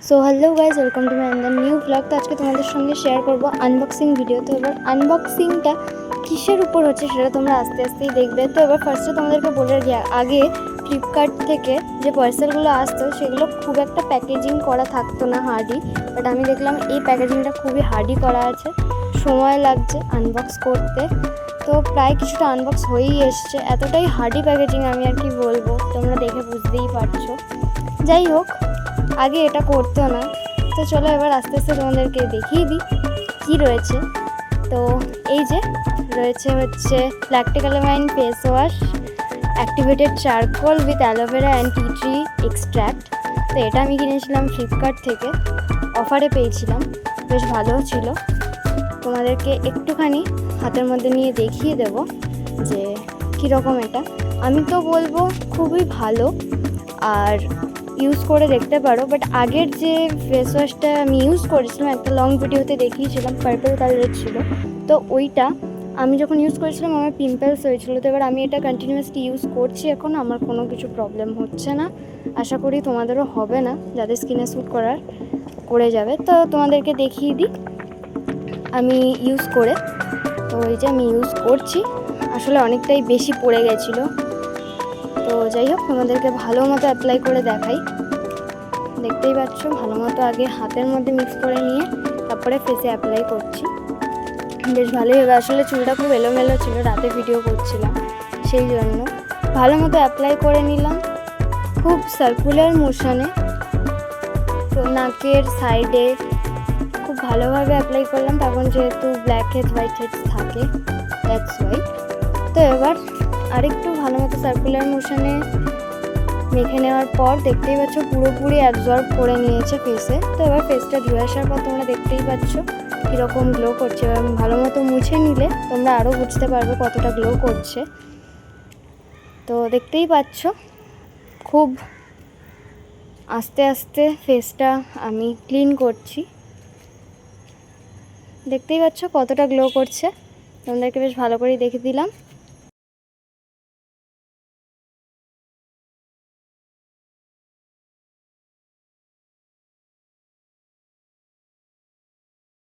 So hello guys, welcome to my another new blog. তো আজকে তোমাদের সঙ্গে শেয়ার করবো আনবক্সিং ভিডিও। তো এবার আনবক্সিংটা কিসের উপর হচ্ছে সেটা তোমরা আস্তে আস্তেই দেখবে। তো এবার ফার্স্টে তোমাদেরকে বলে রাখি, আগে ফ্লিপকার্ট থেকে যে পার্সেলগুলো আসতো সেগুলো খুব একটা প্যাকেজিং করা থাকতো না হার্ডি, বাট আমি দেখলাম এই প্যাকেজিংটা খুবই হার্ডি করা আছে, সময় লাগছে আনবক্স করতে। তো প্রায় কিছুটা আনবক্স হয়েই এসছে, এতটাই হার্ডি প্যাকেজিং আমি আর কি বলবো, তোমরা দেখে বুঝতেই পারছো। যাই হোক, আগে এটা করতো না। তো চলো এবার আস্তে আস্তে তোমাদেরকে দেখিয়ে দিই কী রয়েছে। তো এই যে রয়েছে হচ্ছে Lactocalamine face wash, activated charcoal with aloe vera and tea tree extract. তো এটা আমি কিনেছিলাম ফ্লিপকার্ট থেকে, অফারে পেয়েছিলাম, বেশ ভালো ছিল। তোমাদেরকে একটুখানি হাতের মধ্যে নিয়ে দেখিয়ে দেব যে কীরকম এটা। আমি তো বলবো খুবই ভালো, আর ইউজ করে দেখতে পারো। বাট আগের যে ফেস ওয়াশটা আমি ইউজ করেছিলাম, একটা লং ভিডিওতে দেখিয়েছিলাম, পার্পল কালারের ছিল। তো ওইটা আমি যখন ইউজ করেছিলাম আমার পিম্পলস হয়েছিল। তো এবার আমি এটা কন্টিনিউয়াসলি ইউজ করছি, এখন আমার কোনো কিছু প্রবলেম হচ্ছে না। আশা করি তোমাদেরও হবে না, যাদের স্কিনে স্যুট করে যাবে। তো তোমাদেরকে দেখিয়ে দিই আমি ইউজ করে। তো এই যে আমি ইউজ করছি, আসলে অনেকটাই বেশি পড়ে গেছিলো। তো যাই হোক, তোমাদেরকে ভালো মতো অ্যাপ্লাই করে দেখাই। দেখতেই পাচ্ছ, ভালো মতো আগে হাতের মধ্যে মিক্স করে নিয়ে তারপরে ফেসে অ্যাপ্লাই করছি। বেশ ভালোই হবে। আসলে চুলটা খুব এলোমেলো ছিল, রাতে ভিডিও করছিলাম, সেই জন্য ভালো মতো অ্যাপ্লাই করে নিলাম খুব সার্কুলার মোশনে। তো নাকের সাইডে খুব ভালোভাবে অ্যাপ্লাই করলাম, তখন যেহেতু ব্ল্যাক হেডস হোয়াইট হেডস থাকে, দ্যাটস ওয়াই। তো এবার আরেকটু ভালো মতো সার্কুলার মোশনে মেখে নেওয়ার পর দেখতেই পাচ্ছ পুরোপুরি অ্যাবজর্ব করে নিয়েছে ফেসে। তো এবার ফেসটা ধুয়ে আসার পর তোমরা দেখতেই পাচ্ছ কীরকম গ্লো করছে। এবার ভালো মতো মুছে নিলে তোমরা আরও বুঝতে পারবে কতটা গ্লো করছে। তো দেখতেই পাচ্ছ খুব আস্তে আস্তে ফেসটা আমি ক্লিন করছি। দেখতেই পাচ্ছ কতটা গ্লো করছে, তোমাদেরকে বেশ ভালো করেই দেখে দিলাম।